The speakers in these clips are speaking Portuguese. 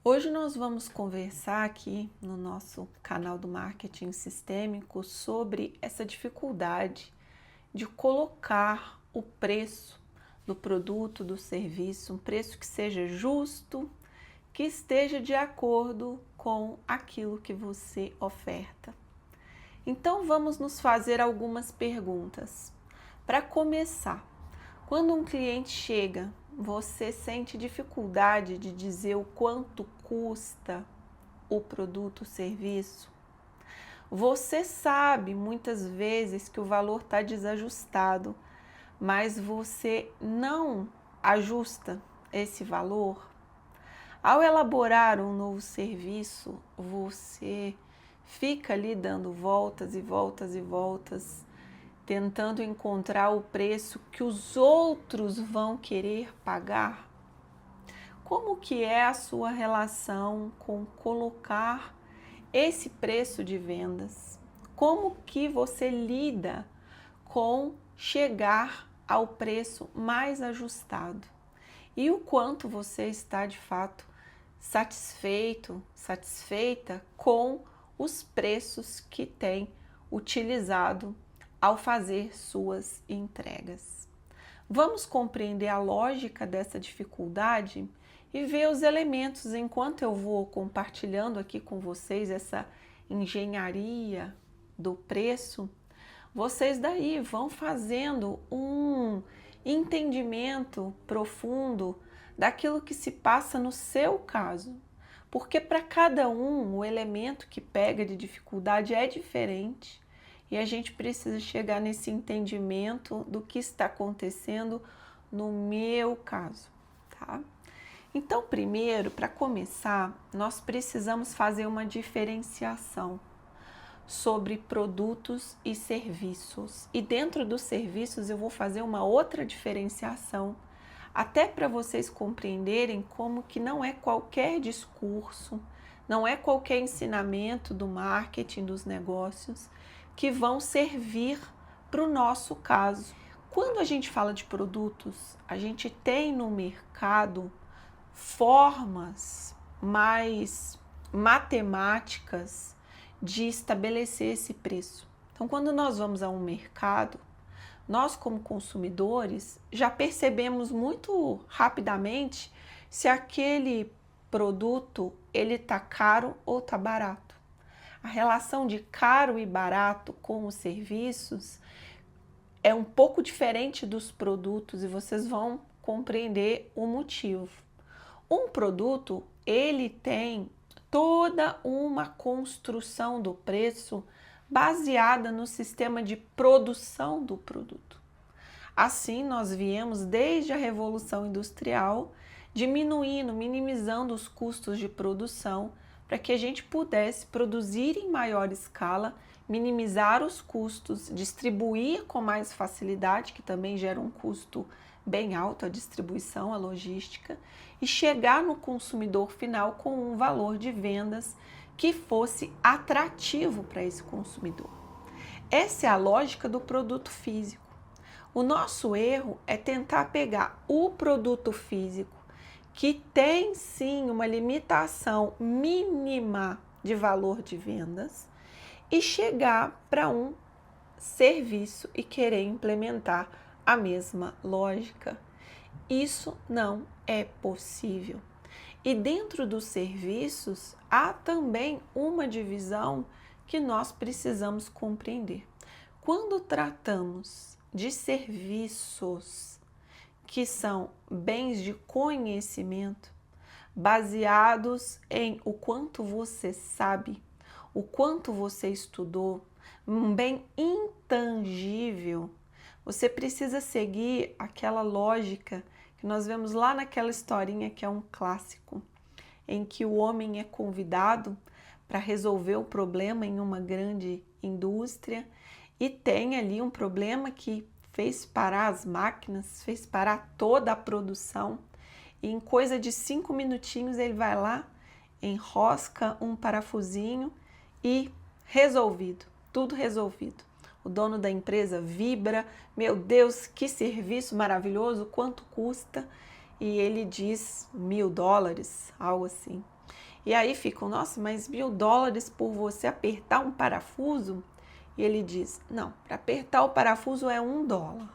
Hoje nós vamos conversar aqui no nosso canal do Marketing Sistêmico sobre essa dificuldade de colocar o preço do produto, do serviço, um preço que seja justo, que esteja de acordo com aquilo que você oferta. Então vamos nos fazer algumas perguntas. Para começar, quando um cliente chega, você sente dificuldade de dizer o quanto custa o produto, o serviço? Você sabe muitas vezes que o valor está desajustado, mas você não ajusta esse valor? Ao elaborar um novo serviço, você fica ali dando voltas e voltas e voltas, tentando encontrar o preço que os outros vão querer pagar? Como que é a sua relação com colocar esse preço de vendas? Como que você lida com chegar ao preço mais ajustado? E o quanto você está de fato satisfeito, satisfeita com os preços que tem utilizado ao fazer suas entregas. Vamos compreender a lógica dessa dificuldade e ver os elementos enquanto eu vou compartilhando aqui com vocês essa engenharia do preço. Vocês daí vão fazendo um entendimento profundo daquilo que se passa no seu caso. Porque para cada um, o elemento que pega de dificuldade é diferente e a gente precisa chegar nesse entendimento do que está acontecendo no meu caso, tá? Então, primeiro, para começar, nós precisamos fazer uma diferenciação sobre produtos e serviços. E dentro dos serviços eu vou fazer uma outra diferenciação, até para vocês compreenderem como que não é qualquer discurso, não é qualquer ensinamento do marketing, dos negócios, que vão servir para o nosso caso. Quando a gente fala de produtos, a gente tem no mercado formas mais matemáticas de estabelecer esse preço. Então, quando nós vamos a um mercado, nós como consumidores já percebemos muito rapidamente se aquele produto ele está caro ou está barato. A relação de caro e barato com os serviços é um pouco diferente dos produtos e vocês vão compreender o motivo. Um produto, ele tem toda uma construção do preço baseada no sistema de produção do produto. Assim, nós viemos desde a Revolução Industrial diminuindo, minimizando os custos de produção para que a gente pudesse produzir em maior escala, minimizar os custos, distribuir com mais facilidade, que também gera um custo bem alto a distribuição, a logística, e chegar no consumidor final com um valor de vendas que fosse atrativo para esse consumidor. Essa é a lógica do produto físico. O nosso erro é tentar pegar o produto físico, que tem sim uma limitação mínima de valor de vendas, e chegar para um serviço e querer implementar a mesma lógica. Isso não é possível. E dentro dos serviços há também uma divisão que nós precisamos compreender. Quando tratamos de serviços que são bens de conhecimento, baseados em o quanto você sabe, o quanto você estudou, um bem intangível, você precisa seguir aquela lógica que nós vemos lá naquela historinha que é um clássico, em que o homem é convidado para resolver o problema em uma grande indústria e tem ali um problema que fez parar as máquinas, fez parar toda a produção, e em coisa de 5 minutinhos ele vai lá, enrosca um parafusinho e resolvido, tudo resolvido. O dono da empresa vibra, meu Deus, que serviço maravilhoso, quanto custa? E ele diz $1.000, algo assim. E aí ficam, nossa, mas $1.000 por você apertar um parafuso? E ele diz, não, para apertar o parafuso é $1.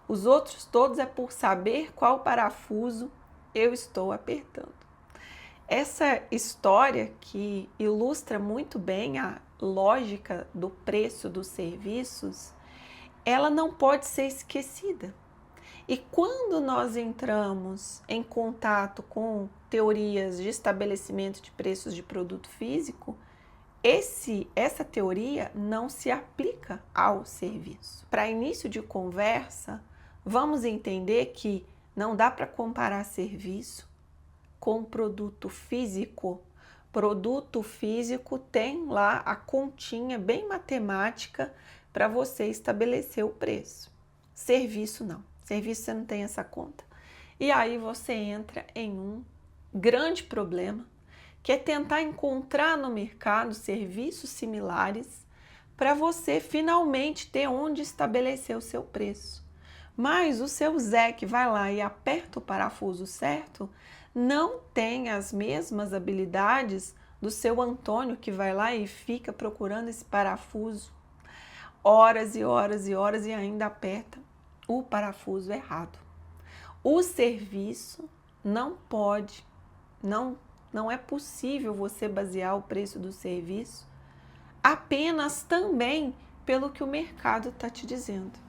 Os outros todos é por saber qual parafuso eu estou apertando. Essa história que ilustra muito bem a lógica do preço dos serviços, ela não pode ser esquecida. E quando nós entramos em contato com teorias de estabelecimento de preços de produto físico, essa teoria não se aplica ao serviço. Para início de conversa, vamos entender que não dá para comparar serviço com produto físico. Produto físico tem lá a continha bem matemática para você estabelecer o preço. Serviço não. Serviço você não tem essa conta. E aí você entra em um grande problema, que é tentar encontrar no mercado serviços similares para você finalmente ter onde estabelecer o seu preço. Mas o seu Zé que vai lá e aperta o parafuso certo, não tem as mesmas habilidades do seu Antônio que vai lá e fica procurando esse parafuso horas e horas e horas e ainda aperta o parafuso errado. O serviço não pode, não é possível você basear o preço do serviço apenas também pelo que o mercado está te dizendo.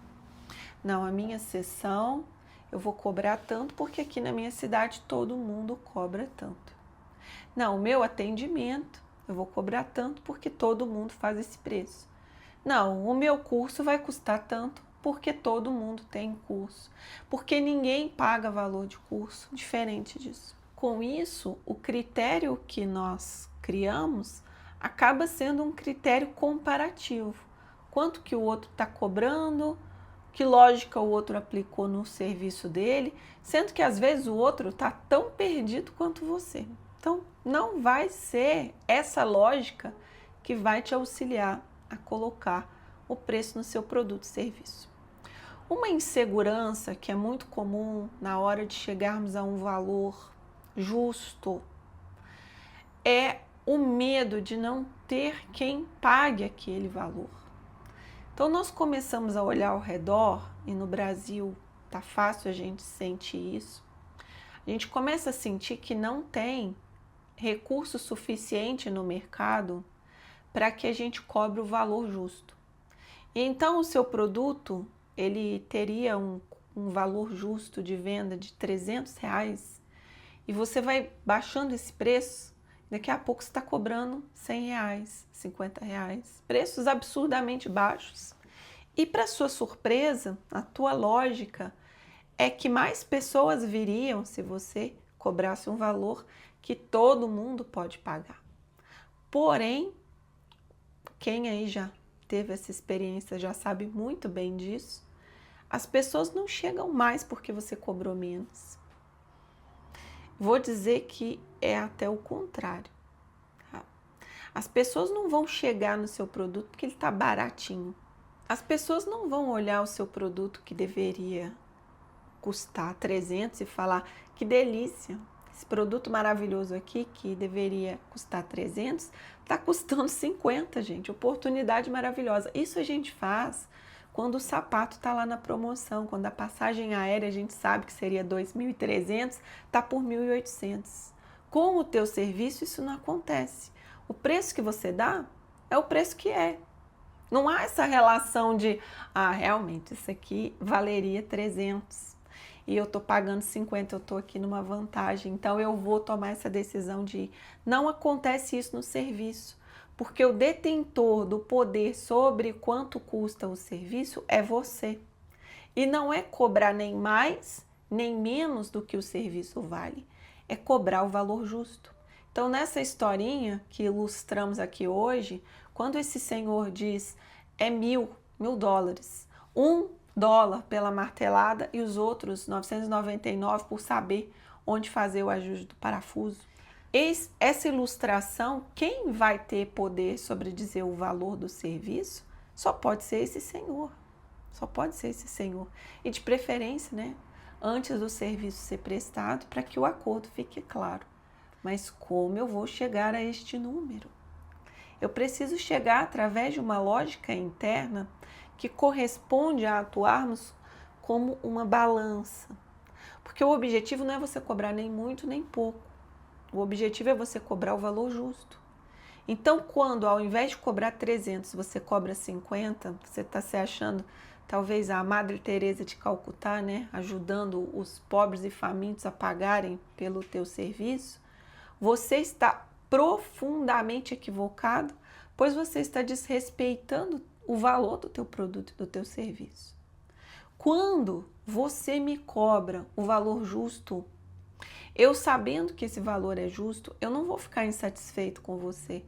Não, a minha sessão eu vou cobrar tanto porque aqui na minha cidade todo mundo cobra tanto. Não, o meu atendimento eu vou cobrar tanto porque todo mundo faz esse preço. Não, o meu curso vai custar tanto porque todo mundo tem curso. Porque ninguém paga valor de curso diferente disso. Com isso, o critério que nós criamos acaba sendo um critério comparativo. Quanto que o outro está cobrando, que lógica o outro aplicou no serviço dele, sendo que às vezes o outro está tão perdido quanto você. Então, não vai ser essa lógica que vai te auxiliar a colocar o preço no seu produto e serviço. Uma insegurança que é muito comum na hora de chegarmos a um valor justo é o medo de não ter quem pague aquele valor. Então nós começamos a olhar ao redor, e no Brasil tá fácil a gente sentir isso, a gente começa a sentir que não tem recurso suficiente no mercado para que a gente cobre o valor justo. E então o seu produto, ele teria um valor justo de venda de R$300 e você vai baixando esse preço, daqui a pouco você está cobrando R$100, R$50, preços absurdamente baixos. E para sua surpresa, a tua lógica é que mais pessoas viriam se você cobrasse um valor que todo mundo pode pagar. Porém, quem aí já teve essa experiência já sabe muito bem disso, as pessoas não chegam mais porque você cobrou menos. Vou dizer que é até o contrário. Tá? As pessoas não vão chegar no seu produto porque ele está baratinho. As pessoas não vão olhar o seu produto que deveria custar 300 e falar que delícia, esse produto maravilhoso aqui que deveria custar 300, está custando 50, gente, oportunidade maravilhosa. Isso a gente faz quando o sapato está lá na promoção, quando a passagem aérea a gente sabe que seria 2.300, está por 1.800. Com o teu serviço isso não acontece. O preço que você dá é o preço que é. Não há essa relação de, realmente, isso aqui valeria 300 e eu estou pagando 50, eu estou aqui numa vantagem, então eu vou tomar essa decisão de ir. Não acontece isso no serviço, porque o detentor do poder sobre quanto custa o serviço é você. E não é cobrar nem mais, nem menos do que o serviço vale, é cobrar o valor justo. Então, nessa historinha que ilustramos aqui hoje, quando esse senhor diz é $1.000, $1 pela martelada e os outros 999 por saber onde fazer o ajuste do parafuso. Essa ilustração, quem vai ter poder sobre dizer o valor do serviço, só pode ser esse senhor. Só pode ser esse senhor. E de preferência, né, antes do serviço ser prestado, para que o acordo fique claro. Mas como eu vou chegar a este número? Eu preciso chegar através de uma lógica interna que corresponde a atuarmos como uma balança. Porque o objetivo não é você cobrar nem muito nem pouco. O objetivo é você cobrar o valor justo. Então, quando ao invés de cobrar 300, você cobra 50, você está se achando talvez a Madre Teresa de Calcutá, né? Ajudando os pobres e famintos a pagarem pelo teu serviço, você está profundamente equivocado, pois você está desrespeitando o valor do teu produto e do teu serviço. Quando você me cobra o valor justo, eu sabendo que esse valor é justo, eu não vou ficar insatisfeito com você.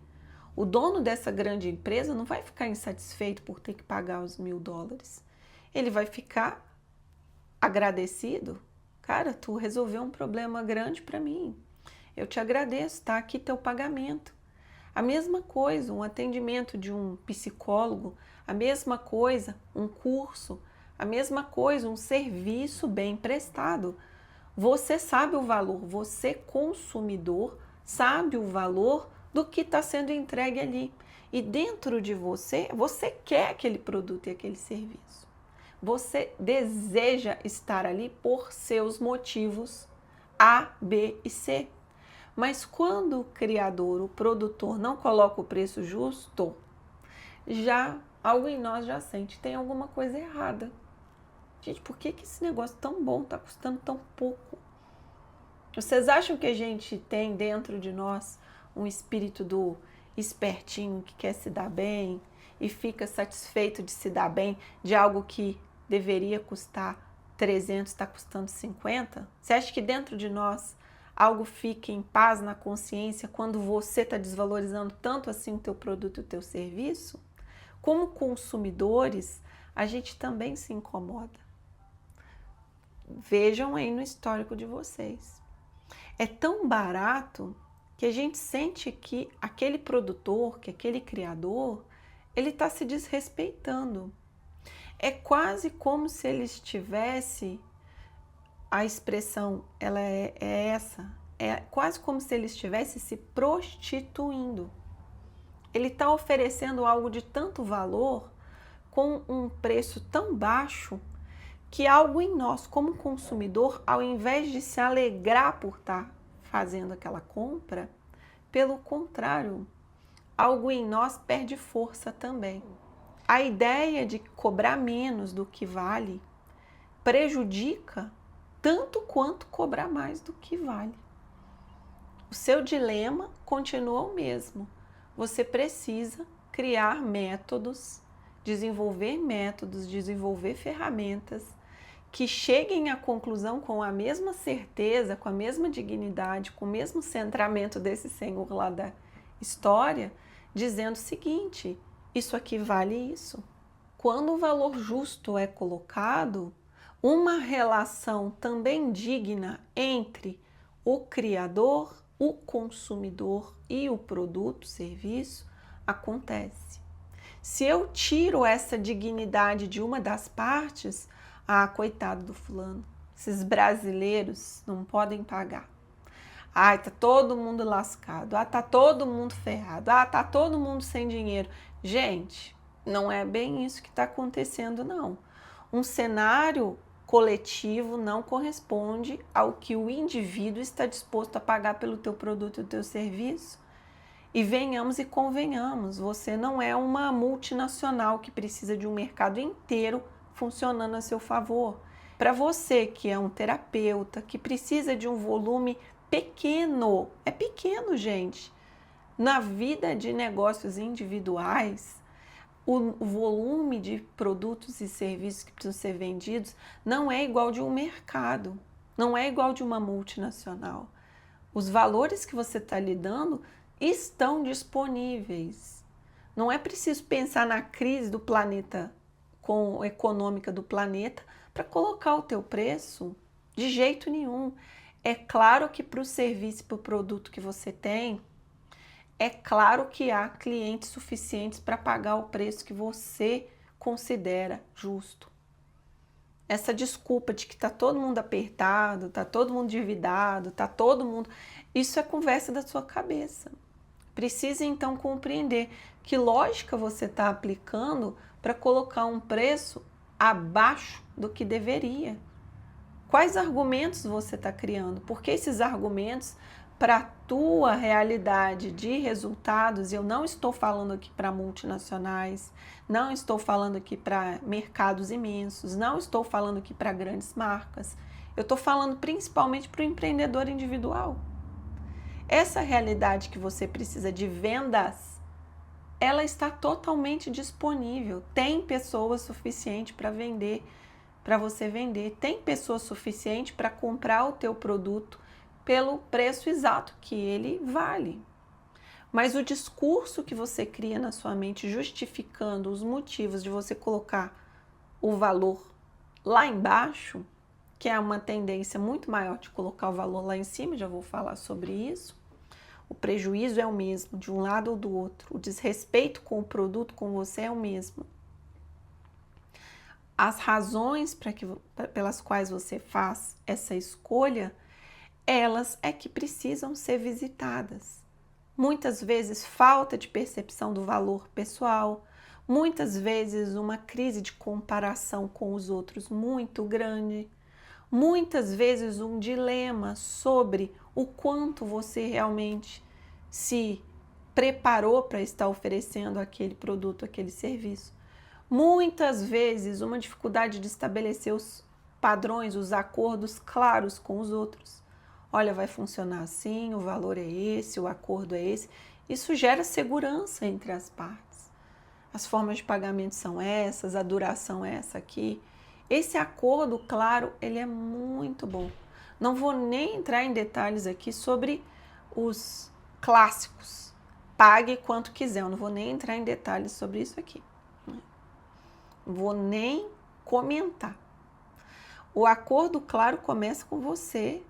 O dono dessa grande empresa não vai ficar insatisfeito por ter que pagar os $1.000. Ele vai ficar agradecido. Cara, tu resolveu um problema grande para mim. Eu te agradeço, tá aqui teu pagamento. A mesma coisa, um atendimento de um psicólogo, a mesma coisa, um curso, a mesma coisa, um serviço bem prestado. Você sabe o valor, você consumidor sabe o valor do que está sendo entregue ali. E dentro de você, você quer aquele produto e aquele serviço. Você deseja estar ali por seus motivos A, B e C. Mas quando o criador, o produtor, não coloca o preço justo, já algo em nós já sente, tem alguma coisa errada. Gente, por que esse negócio tão bom está custando tão pouco? Vocês acham que a gente tem dentro de nós um espírito do espertinho que quer se dar bem e fica satisfeito de se dar bem de algo que deveria custar 300, está custando 50? Você acha que dentro de nós algo fica em paz na consciência quando você está desvalorizando tanto assim o teu produto e o teu serviço? Como consumidores, a gente também se incomoda. Vejam aí no histórico de vocês. É tão barato que a gente sente que aquele produtor, que aquele criador, ele está se desrespeitando. É quase como se ele estivesse, a expressão ela é essa, é quase como se ele estivesse se prostituindo. Ele está oferecendo algo de tanto valor com um preço tão baixo que algo em nós, como consumidor, ao invés de se alegrar por estar fazendo aquela compra, pelo contrário, algo em nós perde força também. A ideia de cobrar menos do que vale prejudica tanto quanto cobrar mais do que vale. O seu dilema continua o mesmo. Você precisa criar métodos, desenvolver ferramentas que cheguem à conclusão com a mesma certeza, com a mesma dignidade, com o mesmo centramento desse senhor lá da história, dizendo o seguinte: isso aqui vale isso. Quando o valor justo é colocado, uma relação também digna entre o criador, o consumidor e o produto, serviço, acontece. Se eu tiro essa dignidade de uma das partes, coitado do fulano, esses brasileiros não podem pagar. Ai, tá todo mundo lascado. Tá todo mundo ferrado. Tá todo mundo sem dinheiro. Gente, não é bem isso que está acontecendo, não. Um cenário coletivo não corresponde ao que o indivíduo está disposto a pagar pelo teu produto e o teu serviço. E venhamos e convenhamos, você não é uma multinacional que precisa de um mercado inteiro funcionando a seu favor. Para você que é um terapeuta, que precisa de um volume pequeno, é pequeno, gente. Na vida de negócios individuais, o volume de produtos e serviços que precisam ser vendidos não é igual de um mercado, não é igual de uma multinacional. Os valores que você está lidando estão disponíveis. Não é preciso pensar na crise do planeta econômica do planeta para colocar o teu preço, de jeito nenhum. É claro que para o serviço e para o produto que você tem, é claro que há clientes suficientes para pagar o preço que você considera justo. Essa desculpa de que está todo mundo apertado, está todo mundo endividado, está todo mundo... Isso é conversa da sua cabeça. Precisa então compreender que lógica você está aplicando para colocar um preço abaixo do que deveria. Quais argumentos você está criando? Porque esses argumentos, para a tua realidade de resultados, eu não estou falando aqui para multinacionais, não estou falando aqui para mercados imensos, não estou falando aqui para grandes marcas, eu estou falando principalmente para o empreendedor individual. Essa realidade que você precisa de vendas, ela está totalmente disponível. Tem pessoas suficientes para vender, para você vender. Tem pessoas suficientes para comprar o teu produto pelo preço exato que ele vale. Mas o discurso que você cria na sua mente justificando os motivos de você colocar o valor lá embaixo, que é uma tendência muito maior de colocar o valor lá em cima, já vou falar sobre isso. O prejuízo é o mesmo, de um lado ou do outro. O desrespeito com o produto, com você, é o mesmo. As razões pelas quais você faz essa escolha, elas é que precisam ser visitadas. Muitas vezes falta de percepção do valor pessoal, muitas vezes uma crise de comparação com os outros muito grande, muitas vezes um dilema sobre o quanto você realmente se preparou para estar oferecendo aquele produto, aquele serviço. Muitas vezes uma dificuldade de estabelecer os padrões, os acordos claros com os outros. Olha, vai funcionar assim, o valor é esse, o acordo é esse. Isso gera segurança entre as partes. As formas de pagamento são essas, a duração é essa aqui. Esse acordo claro, ele é muito bom. Não vou nem entrar em detalhes aqui sobre os clássicos. Pague quanto quiser, eu não vou nem entrar em detalhes sobre isso aqui. Não vou nem comentar. O acordo claro começa com você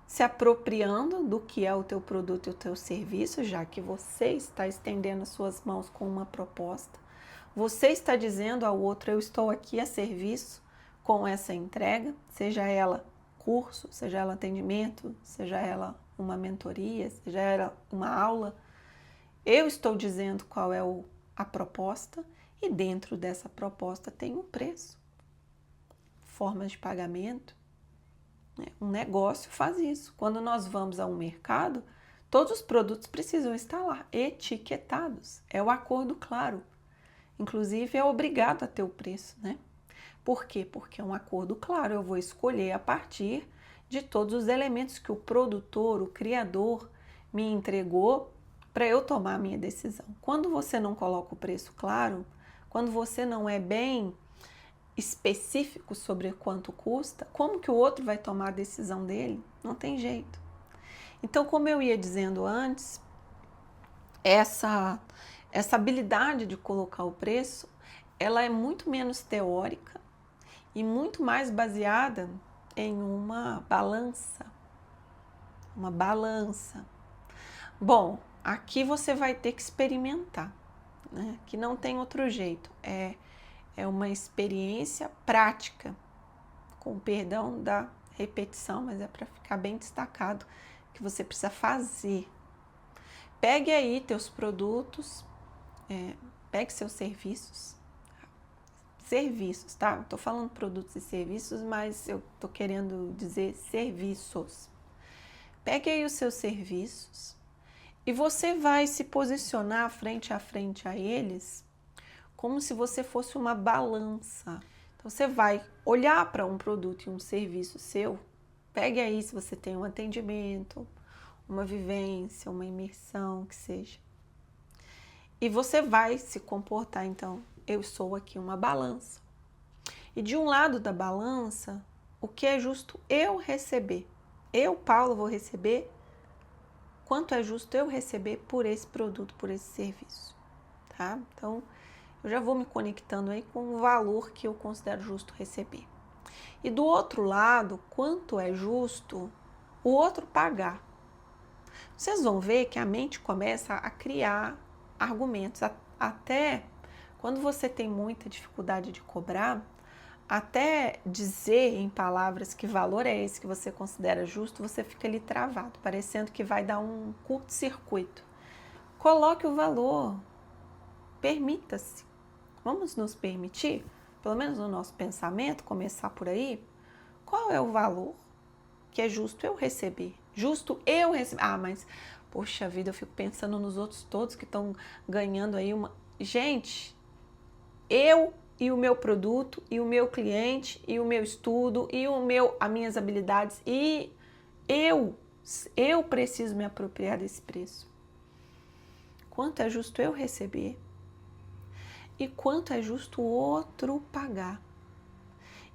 se apropriando do que é o teu produto e o teu serviço, já que você está estendendo as suas mãos com uma proposta. Você está dizendo ao outro, eu estou aqui a serviço com essa entrega, seja ela curso, seja ela atendimento, seja ela uma mentoria, seja ela uma aula. Eu estou dizendo qual é a proposta e dentro dessa proposta tem um preço, formas de pagamento. Um negócio faz isso. Quando nós vamos a um mercado, todos os produtos precisam estar lá, etiquetados. É o acordo claro. Inclusive, é obrigado a ter o preço, né? Por quê? Porque é um acordo claro. Eu vou escolher a partir de todos os elementos que o produtor, o criador, me entregou para eu tomar a minha decisão. Quando você não coloca o preço claro, quando você não é bem específico sobre quanto custa, como que o outro vai tomar a decisão dele? Não tem jeito. Então, como eu ia dizendo antes, essa habilidade de colocar o preço, ela é muito menos teórica e muito mais baseada em uma balança. Uma balança. Bom, aqui você vai ter que experimentar, né? Que não tem outro jeito. É uma experiência prática, com perdão da repetição, mas é para ficar bem destacado que você precisa fazer. Pegue aí teus produtos, pegue seus serviços, tá? Estou falando produtos e serviços, mas eu estou querendo dizer serviços. Pegue aí os seus serviços e você vai se posicionar frente a frente a eles como se você fosse uma balança. Então, você vai olhar para um produto e um serviço seu, pegue aí se você tem um atendimento, uma vivência, uma imersão, que seja. E você vai se comportar, então, eu sou aqui uma balança. E de um lado da balança, o que é justo eu receber? Eu, Paulo, vou receber quanto é justo eu receber por esse produto, por esse serviço, tá? Então, eu já vou me conectando aí com o valor que eu considero justo receber. E do outro lado, quanto é justo o outro pagar? Vocês vão ver que a mente começa a criar argumentos. Até quando você tem muita dificuldade de cobrar, até dizer em palavras que valor é esse que você considera justo, você fica ali travado, parecendo que vai dar um curto-circuito. Coloque o valor, permita-se. Vamos nos permitir, pelo menos no nosso pensamento, começar por aí. Qual é o valor que é justo eu receber? Justo eu receber. Ah, mas, poxa vida, eu fico pensando nos outros todos que estão ganhando aí uma... Gente, eu e o meu produto, e o meu cliente, e o meu estudo, e as minhas habilidades, e eu preciso me apropriar desse preço. Quanto é justo eu receber? E quanto é justo o outro pagar?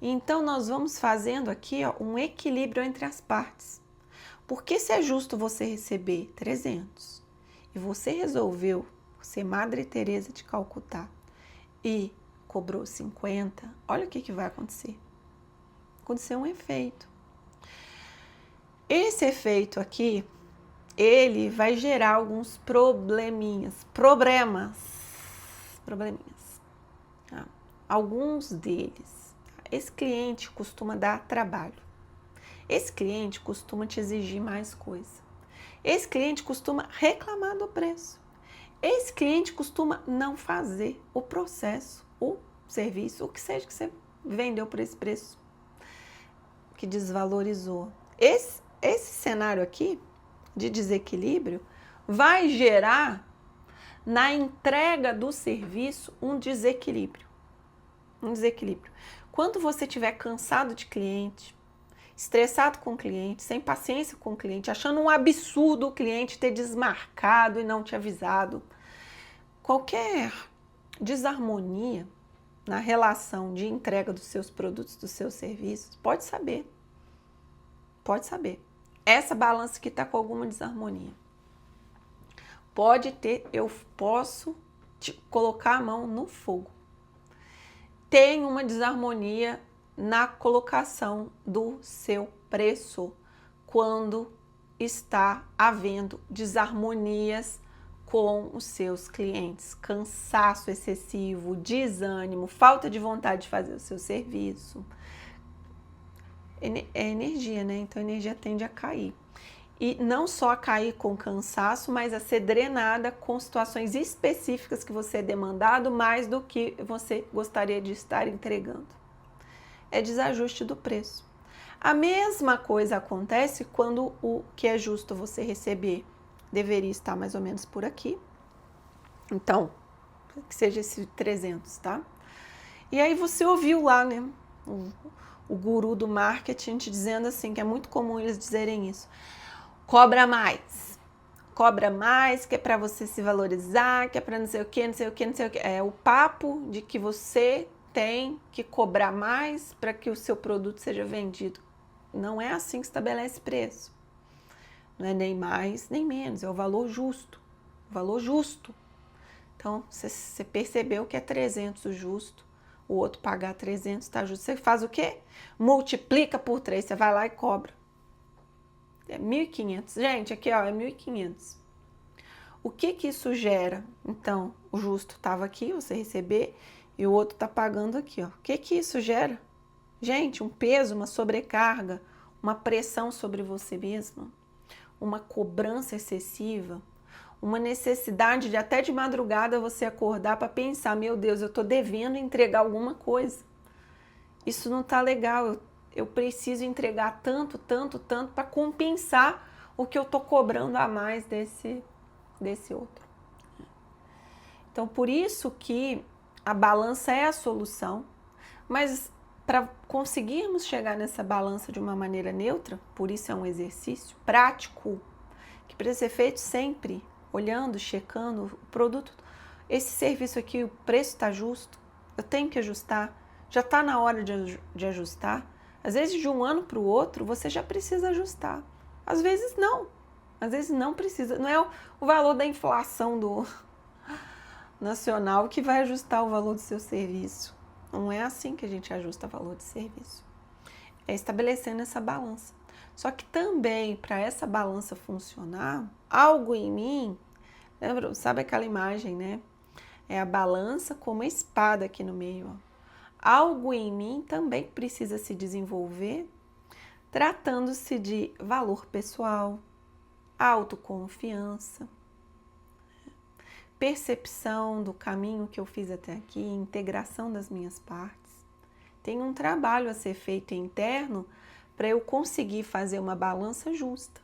Então, nós vamos fazendo aqui um equilíbrio entre as partes. Porque se é justo você receber 300 e você resolveu ser Madre Teresa de Calcutá e cobrou 50, olha o que vai acontecer. Aconteceu um efeito. Esse efeito aqui, ele vai gerar alguns probleminhas. Tá? Alguns deles. Esse cliente costuma dar trabalho. Esse cliente costuma te exigir mais coisa. Esse cliente costuma reclamar do preço. Esse cliente costuma não fazer o processo, o serviço, o que seja que você vendeu por esse preço, que desvalorizou. Esse cenário aqui de desequilíbrio vai gerar na entrega do serviço um desequilíbrio. Quando você estiver cansado de cliente, estressado com o cliente, sem paciência com o cliente, achando um absurdo o cliente ter desmarcado e não te avisado, qualquer desarmonia na relação de entrega dos seus produtos, dos seus serviços, pode saber. Essa balança que está com alguma desarmonia. Pode ter, eu posso te colocar a mão no fogo. Tem uma desarmonia na colocação do seu preço, quando está havendo desarmonias com os seus clientes, cansaço excessivo, desânimo, falta de vontade de fazer o seu serviço. É energia, né? Então a energia tende a cair. E não só a cair com cansaço, mas a ser drenada com situações específicas que você é demandado mais do que você gostaria de estar entregando. É desajuste do preço. A mesma coisa acontece quando o que é justo você receber deveria estar mais ou menos por aqui. Então, que seja esse 300, tá? E aí você ouviu lá, né, o guru do marketing te dizendo assim, que é muito comum eles dizerem isso. Cobra mais, que é para você se valorizar, que é para não sei o que. É o papo de que você tem que cobrar mais para que o seu produto seja vendido. Não é assim que estabelece preço. Não é nem mais, nem menos, é o valor justo. Então, você percebeu que é 300 o justo, o outro pagar 300 está justo. Você faz o quê? Multiplica por 3, você vai lá e cobra. É 1.500. Gente, aqui ó, é 1.500. O que isso gera? Então, o justo estava aqui, você receber, e o outro está pagando aqui, ó. O que isso gera? Gente, um peso, uma sobrecarga, uma pressão sobre você mesma, uma cobrança excessiva, uma necessidade de até de madrugada você acordar para pensar, meu Deus, eu estou devendo entregar alguma coisa. Isso não está legal, eu preciso entregar tanto para compensar o que eu estou cobrando a mais desse outro. Então, por isso que a balança é a solução, mas para conseguirmos chegar nessa balança de uma maneira neutra, por isso é um exercício prático, que precisa ser feito sempre, olhando, checando o produto. Esse serviço aqui, o preço está justo, eu tenho que ajustar, já está na hora de ajustar. Às vezes, de um ano para o outro, você já precisa ajustar. Às vezes não precisa. Não é o valor da inflação do nacional que vai ajustar o valor do seu serviço. Não é assim que a gente ajusta o valor de serviço. É estabelecendo essa balança. Só que também, para essa balança funcionar, algo em mim, lembra, sabe aquela imagem, né? É a balança com uma espada aqui no meio, ó. algo em mim também precisa se desenvolver, tratando-se de valor pessoal, autoconfiança, percepção do caminho que eu fiz até aqui, integração das minhas partes. Tem um trabalho a ser feito interno para eu conseguir fazer uma balança justa.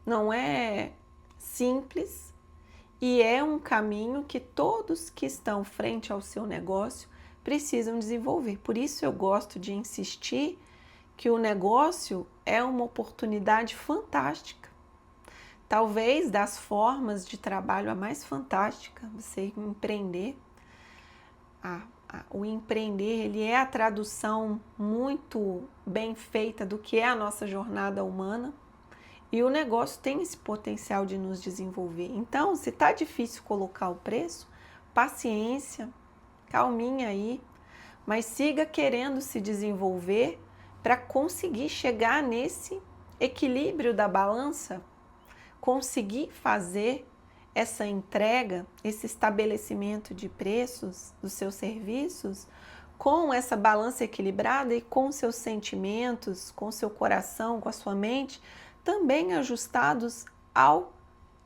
Não é simples e é um caminho que todos que estão frente ao seu negócio precisam desenvolver. Por isso eu gosto de insistir que o negócio é uma oportunidade fantástica. Talvez das formas de trabalho a mais fantástica, você empreender. O empreender, ele é a tradução muito bem feita do que é a nossa jornada humana e o negócio tem esse potencial de nos desenvolver. Então, se está difícil colocar o preço, paciência, calminha aí, mas siga querendo se desenvolver para conseguir chegar nesse equilíbrio da balança, conseguir fazer essa entrega, esse estabelecimento de preços dos seus serviços com essa balança equilibrada e com seus sentimentos, com seu coração, com a sua mente, também ajustados ao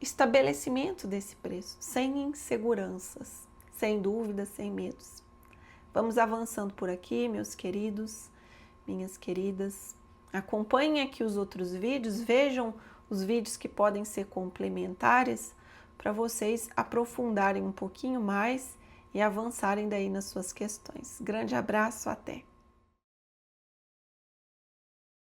estabelecimento desse preço, sem inseguranças, sem dúvidas, sem medos. Vamos avançando por aqui, meus queridos, minhas queridas. Acompanhem aqui os outros vídeos, vejam os vídeos que podem ser complementares para vocês aprofundarem um pouquinho mais e avançarem daí nas suas questões. Grande abraço, até!